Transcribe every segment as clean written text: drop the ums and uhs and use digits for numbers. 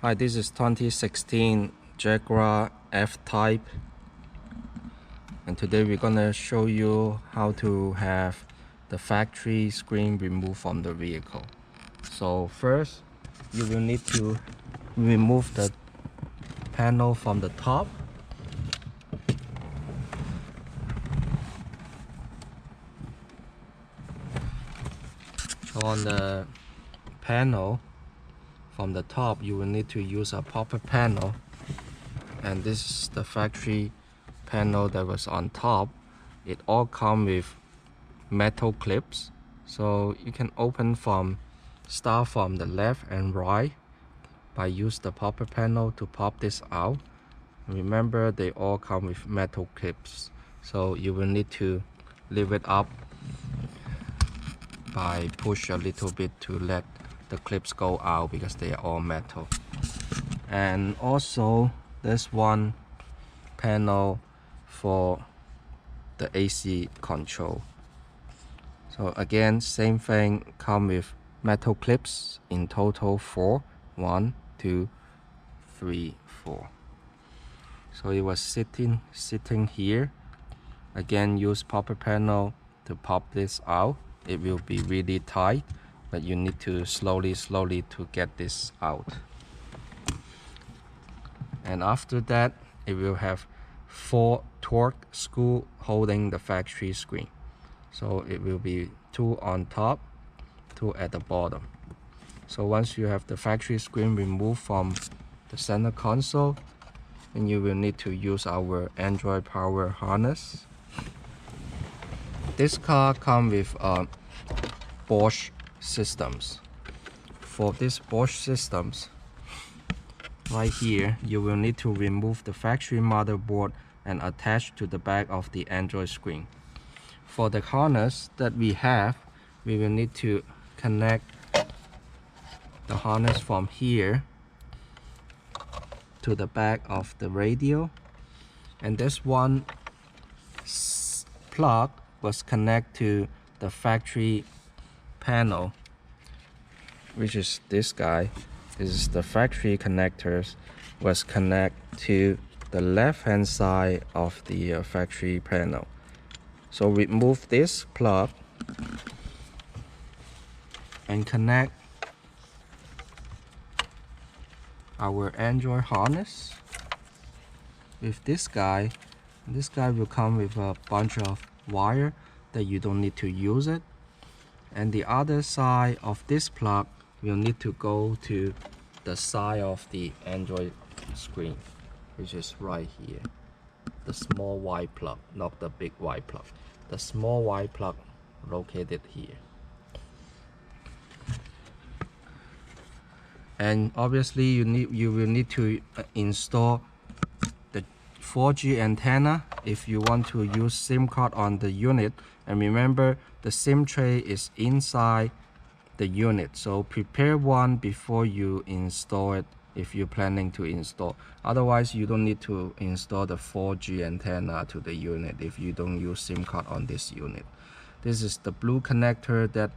Hi, this is 2016 Jaguar F-Type, and today we're gonna show you how to have the factory screen removed from the vehicle. So first, you will need to remove the panel from the top. So on the panel from the top, you will need to use a popper panel, and this is the factory panel that was on top. It all comes with metal clips, so you can start from the left and right by use the popper panel to pop this out. Remember, they all come with metal clips, so you will need to lift it up by push a little bit to let the clips go out because they are all metal. And also there's one panel for the AC control. So again, same thing, come with metal clips, in total 4. 1, 2, 3, 4. So it was sitting here. Again, use popper panel to pop this out. It will be really tight, but you need to slowly to get this out. And after that, it will have 4 torque screws holding the factory screen. So it will be 2 on top, 2 at the bottom. So once you have the factory screen removed from the center console, then you will need to use our Android power harness. This car comes with Porsche systems. For this Porsche systems, right here, you will need to remove the factory motherboard and attach to the back of the Android screen. For the harness that we have, we will need to connect the harness from here to the back of the radio, and this one plug was connected to the factory panel, which is this guy. This is the factory connectors, was connected to the left hand side of the factory panel. So remove this plug and connect our Android harness with this guy. This guy will come with a bunch of wire that you don't need to use it, and the other side of this plug will need to go to the side of the Android screen, which is right here. The small white plug, not the big white plug. The small white plug located here. And obviously you will need to install the 4G antenna if you want to use SIM card on the unit. And remember, the SIM tray is inside the unit, so prepare one before you install it if you're planning to install. Otherwise, you don't need to install the 4G antenna to the unit if you don't use SIM card on this unit. This is the blue connector that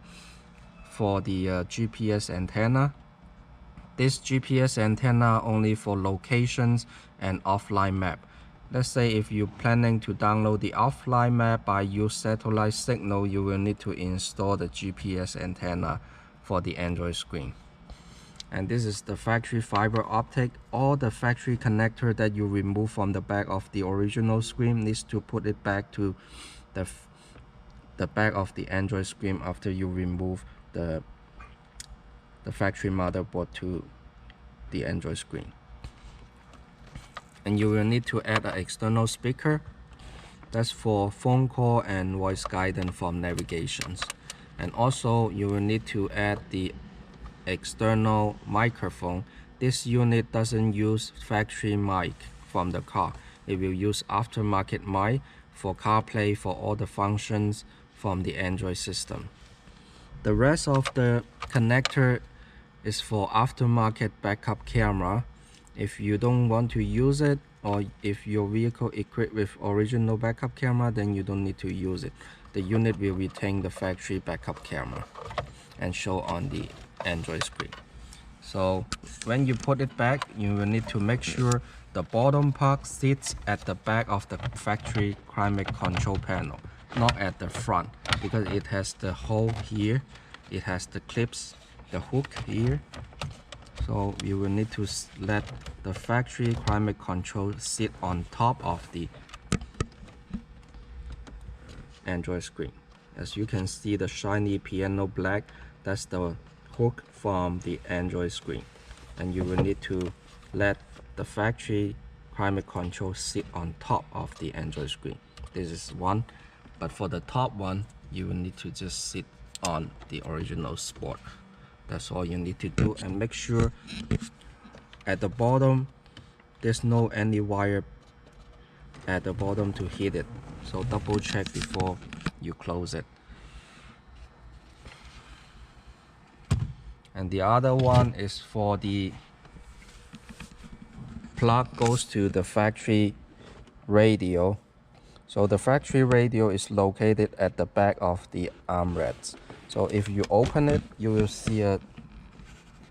for the GPS antenna. This GPS antenna only for locations and offline map. Let's say if you're planning to download the offline map by use satellite signal, you will need to install the GPS antenna for the Android screen. And this is the factory fiber optic. All the factory connector that you remove from the back of the original screen needs to put it back to the back of the Android screen after you remove the factory motherboard to the Android screen. And you will need to add an external speaker. That's for phone call and voice guidance from navigations. And also you will need to add the external microphone. This unit doesn't use factory mic from the car. It will use aftermarket mic for CarPlay for all the functions from the Android system. The rest of the connector is for aftermarket backup camera. If you don't want to use it, or if your vehicle equipped with original backup camera, then you don't need to use it. The unit will retain the factory backup camera and show on the Android screen. So when you put it back, you will need to make sure the bottom part sits at the back of the factory climate control panel, not at the front, because it has the hole here, it has the clips, the hook here. So you will need to let the factory climate control sit on top of the Android screen. As you can see, the shiny piano black, that's the hook from the Android screen. And you will need to let the factory climate control sit on top of the Android screen. This is one, but for the top one, you will need to just sit on the original Sport. That's all you need to do, and make sure at the bottom there's no any wire at the bottom to hit it. So double check before you close it. And the other one is for the plug goes to the factory radio. So the factory radio is located at the back of the armrests. So if you open it, you will see a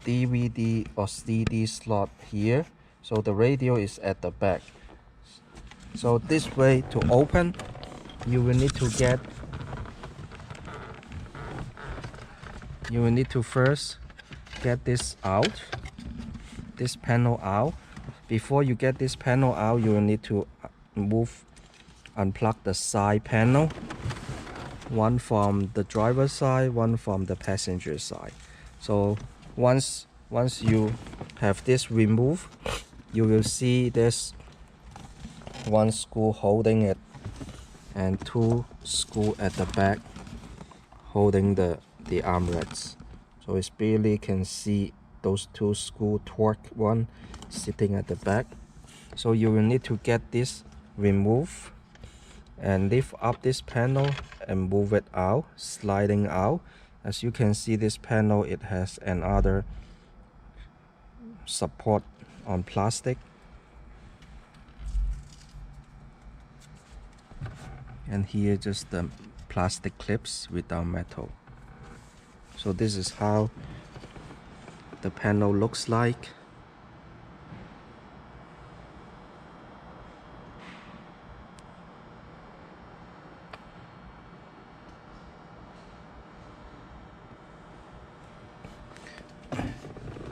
DVD or CD slot here. So the radio is at the back. So this way, to open, you will need to first get this out, this panel out. Before you get this panel out, you will need to unplug the side panel, one from the driver's side, one from the passenger side. So once you have this removed, you will see there's one screw holding it and two screws at the back holding the armrests. So it's barely can see those two screw torque one sitting at the back. So you will need to get this removed and lift up this panel and move it out, sliding out. As you can see, this panel, it has another support on plastic, and here just the plastic clips without metal. So this is how the panel looks like.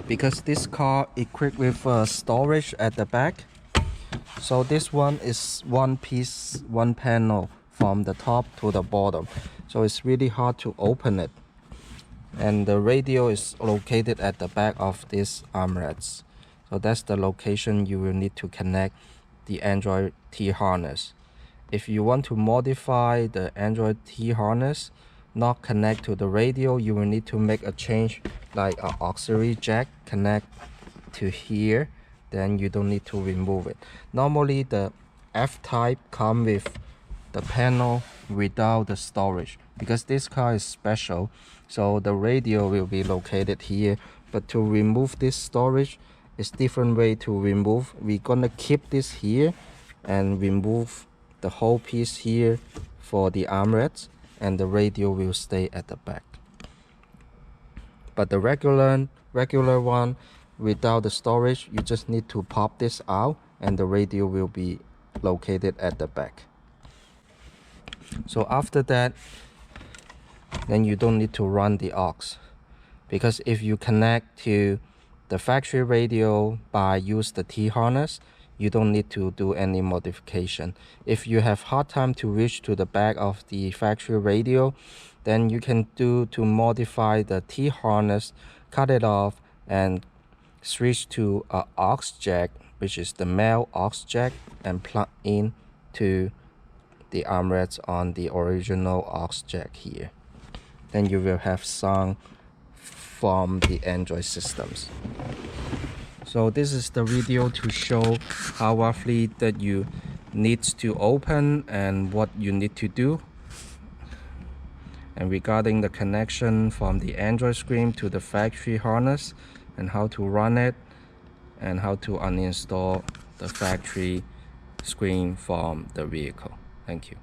Because this car equipped with storage at the back, so this one is one piece, one panel from the top to the bottom, so it's really hard to open it. And the radio is located at the back of this armrests, so that's the location you will need to connect the Android T harness. If you want to modify the Android T harness, not connect to the radio, you will need to make a change, like an auxiliary jack connect to here, then you don't need to remove it. Normally the F-Type come with the panel without the storage, because this car is special, so the radio will be located here. But to remove this storage, it's different way to remove. We're gonna keep this here and remove the whole piece here for the armrest, and the radio will stay at the back. But the regular one without the storage, you just need to pop this out and the radio will be located at the back. So after that, then you don't need to run the aux, because if you connect to the factory radio by use the T harness, you don't need to do any modification. If you have hard time to reach to the back of the factory radio, then you can do to modify the T harness, cut it off and switch to a aux jack, which is the male aux jack, and plug in to the armrest on the original aux jack here. Then you will have sound from the Android systems. So this is the video to show how roughly that you need to open and what you need to do. And regarding the connection from the Android screen to the factory harness, and how to run it, and how to uninstall the factory screen from the vehicle. Thank you.